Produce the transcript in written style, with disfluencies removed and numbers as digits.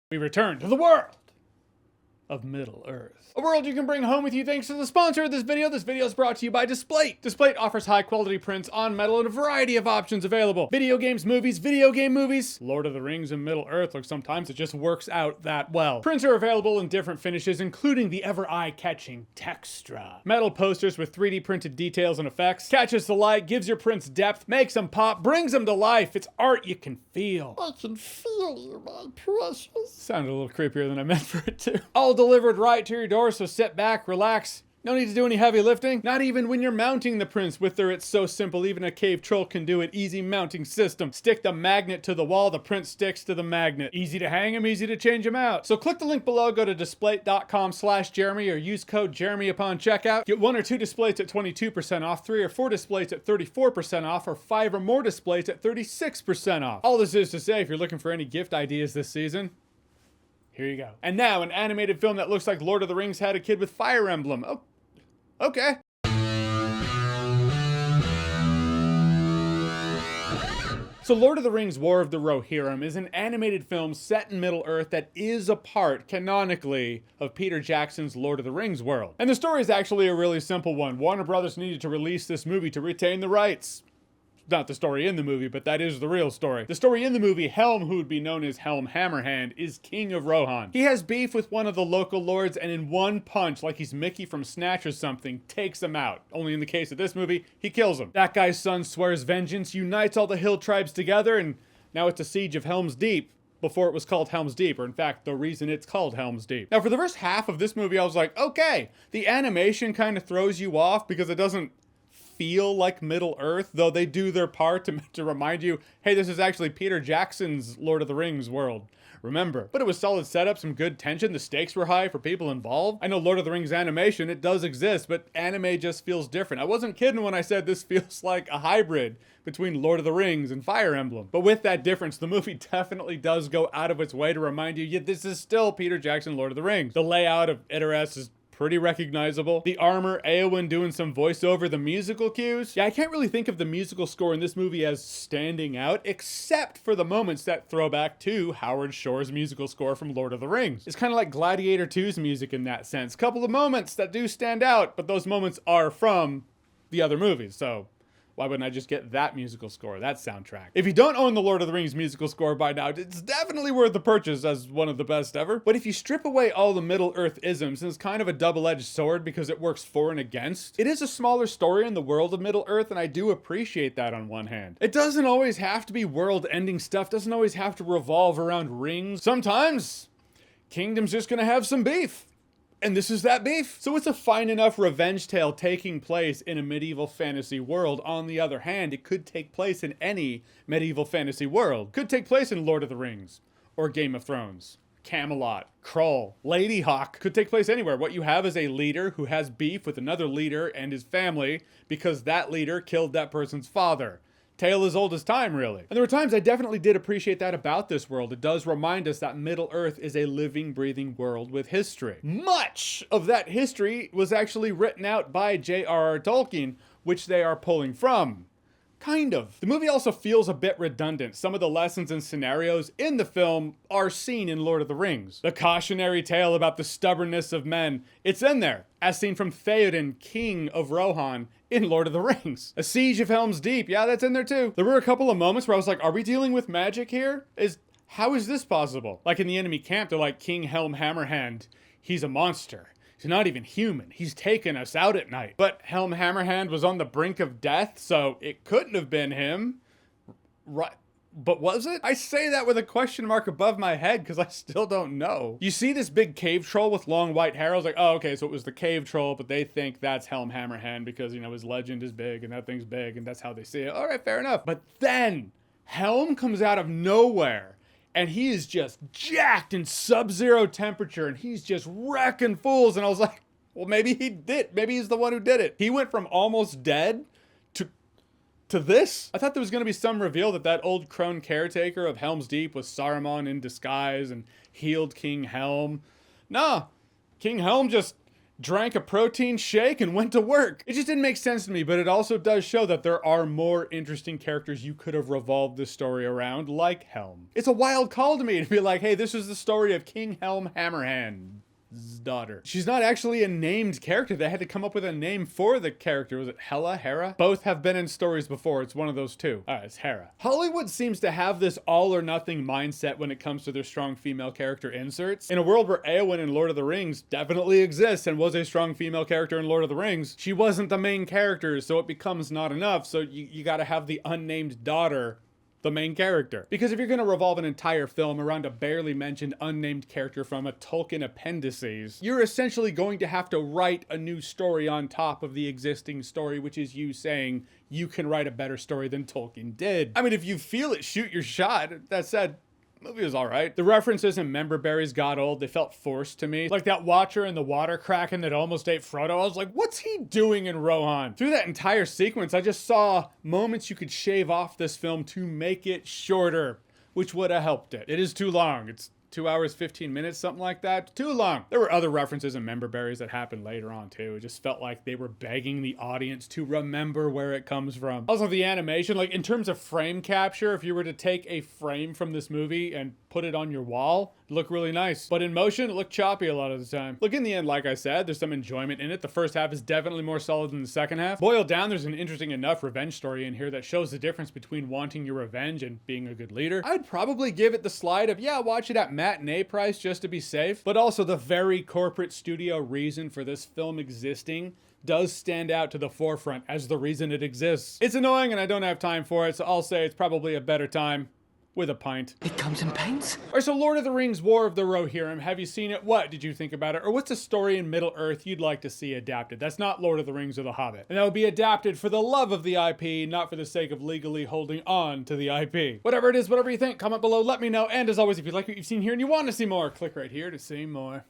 We return to the world of Middle-earth. A world you can bring home with you thanks to the sponsor of this video. This video is brought to you by Displate. Displate offers high quality prints on metal and a variety of options available. Video games, movies, video game movies, Lord of the Rings and Middle-earth, or sometimes it just works out that well. Prints are available in different finishes, including the ever eye-catching Textra. Metal posters with 3D printed details and effects, catches the light, gives your prints depth, makes them pop, brings them to life. It's art you can feel. I can feel you, my precious. Sounded a little creepier than I meant for it to. All delivered right to your door, so sit back, relax. No need to do any heavy lifting. Not even when you're mounting the prints with their It's So Simple, even a cave troll can do it. Easy mounting system. Stick the magnet to the wall, the print sticks to the magnet. Easy to hang them, easy to change them out. So click the link below, go to displate.com/Jeremy or use code Jeremy upon checkout. Get 1 or 2 displays at 22% off, 3 or 4 displays at 34% off, or 5 or more displays at 36% off. All this is to say, if you're looking for any gift ideas this season, here you go. And now, an animated film that looks like Lord of the Rings had a kid with Fire Emblem. Oh, okay. So Lord of the Rings War of the Rohirrim is an animated film set in Middle-earth that is a part, canonically, of Peter Jackson's Lord of the Rings world. And the story is actually a really simple one. Warner Brothers needed to release this movie to retain the rights. Not the story in the movie, but that is the real story. The story in the movie, Helm, who would be known as Helm Hammerhand, is king of Rohan. He has beef with one of the local lords, and in one punch, like he's Mickey from Snatch or something, takes him out. Only in the case of this movie, he kills him. That guy's son swears vengeance, unites all the hill tribes together, and now it's a siege of Helm's Deep. Before it was called Helm's Deep, or in fact, the reason it's called Helm's Deep. Now, for the first half of this movie, I was like, okay, the animation kind of throws you off because it doesn't feel like Middle-earth, though they do their part to remind you, hey, this is actually Peter Jackson's Lord of the Rings world. Remember. But it was solid setup, some good tension, the stakes were high for people involved. I know Lord of the Rings animation, it does exist, but anime just feels different. I wasn't kidding when I said this feels like a hybrid between Lord of the Rings and Fire Emblem. But with that difference, the movie definitely does go out of its way to remind you, yeah, this is still Peter Jackson, Lord of the Rings. The layout of Edoras is pretty recognizable. The armor, Eowyn doing some voiceover, the musical cues. Yeah, I can't really think of the musical score in this movie as standing out, except for the moments that throw back to Howard Shore's musical score from Lord of the Rings. It's kind of like Gladiator 2's music in that sense. Couple of moments that do stand out, but those moments are from the other movies, so why wouldn't I just get that musical score, that soundtrack? If you don't own the Lord of the Rings musical score by now, it's definitely worth the purchase as one of the best ever. But if you strip away all the Middle-earth isms, and it's kind of a double-edged sword because it works for and against, it is a smaller story in the world of Middle-earth, and I do appreciate that on one hand. It doesn't always have to be world-ending stuff, doesn't always have to revolve around rings. Sometimes, kingdom's just gonna have some beef. And this is that beef. So it's a fine enough revenge tale taking place in a medieval fantasy world. On the other hand, it could take place in any medieval fantasy world. Could take place in Lord of the Rings, or Game of Thrones, Camelot, Krull, Ladyhawke. Could take place anywhere. What you have is a leader who has beef with another leader and his family because that leader killed that person's father. Tale as old as time, really. And there were times I definitely did appreciate that about this world. It does remind us that Middle-earth is a living, breathing world with history. Much of that history was actually written out by J.R.R. Tolkien, which they are pulling from. Kind of. The movie also feels a bit redundant. Some of the lessons and scenarios in the film are seen in Lord of the Rings. The cautionary tale about the stubbornness of men, it's in there, as seen from Theoden, king of Rohan, in Lord of the Rings. A siege of Helm's Deep, yeah, that's in there too. There were a couple of moments where I was like, are we dealing with magic here? How is this possible? Like in the enemy camp, they're like, King Helm Hammerhand, he's a monster. He's not even human. He's taken us out at night. But Helm Hammerhand was on the brink of death, so it couldn't have been him. Right. But was it? I say that with a question mark above my head because I still don't know. You see this big cave troll with long white hair. I was like, oh, okay, so it was the cave troll, but they think that's Helm Hammerhand because, you know, his legend is big and that thing's big and that's how they see it. All right, fair enough. But then Helm comes out of nowhere. And he is just jacked in sub-zero temperature, and he's just wrecking fools. And I was like, well, maybe he did. Maybe he's the one who did it. He went from almost dead to this. I thought there was going to be some reveal that that old crone caretaker of Helm's Deep was Saruman in disguise and healed King Helm. Nah, King Helm just drank a protein shake, and went to work. It just didn't make sense to me, but it also does show that there are more interesting characters you could have revolved this story around, like Helm. It's a wild call to me to be like, hey, this is the story of King Helm Hammerhand's daughter. She's not actually a named character. They had to come up with a name for the character. Was it Hela? Hera? Both have been in stories before. It's one of those two. It's Hera. Hollywood seems to have this all or nothing mindset when it comes to their strong female character inserts. In a world where Eowyn in Lord of the Rings definitely exists and was a strong female character in Lord of the Rings, she wasn't the main character, so it becomes not enough. So you gotta have the unnamed daughter the main character. Because if you're going to revolve an entire film around a barely mentioned unnamed character from a Tolkien appendices, you're essentially going to have to write a new story on top of the existing story, which is you saying you can write a better story than Tolkien did. I mean, if you feel it, shoot your shot. That said, the movie was alright. The references and member berries got old. They felt forced to me. Like that Watcher and the water kraken that almost ate Frodo. I was like, what's he doing in Rohan? Through that entire sequence, I just saw moments you could shave off this film to make it shorter, which would have helped it. It is too long. It's 2 hours, 15 minutes, something like that. Too long. There were other references and member berries that happened later on too. It just felt like they were begging the audience to remember where it comes from. Also, the animation, like in terms of frame capture, if you were to take a frame from this movie and put it on your wall, it'd look really nice. But in motion, it looked choppy a lot of the time. Look, in the end, like I said, there's some enjoyment in it. The first half is definitely more solid than the second half. Boiled down, there's an interesting enough revenge story in here that shows the difference between wanting your revenge and being a good leader. I'd probably give it the slide of, yeah, watch it at matinee price just to be safe. But also the very corporate studio reason for this film existing does stand out to the forefront as the reason it exists. It's annoying and I don't have time for it, so I'll say it's probably a better time with a pint. It comes in pints? Alright, so Lord of the Rings, War of the Rohirrim, have you seen it? What did you think about it? Or what's a story in Middle-earth you'd like to see adapted? That's not Lord of the Rings or The Hobbit. And that would be adapted for the love of the IP, not for the sake of legally holding on to the IP. Whatever it is, whatever you think, comment below, let me know. And as always, if you like what you've seen here and you want to see more, click right here to see more.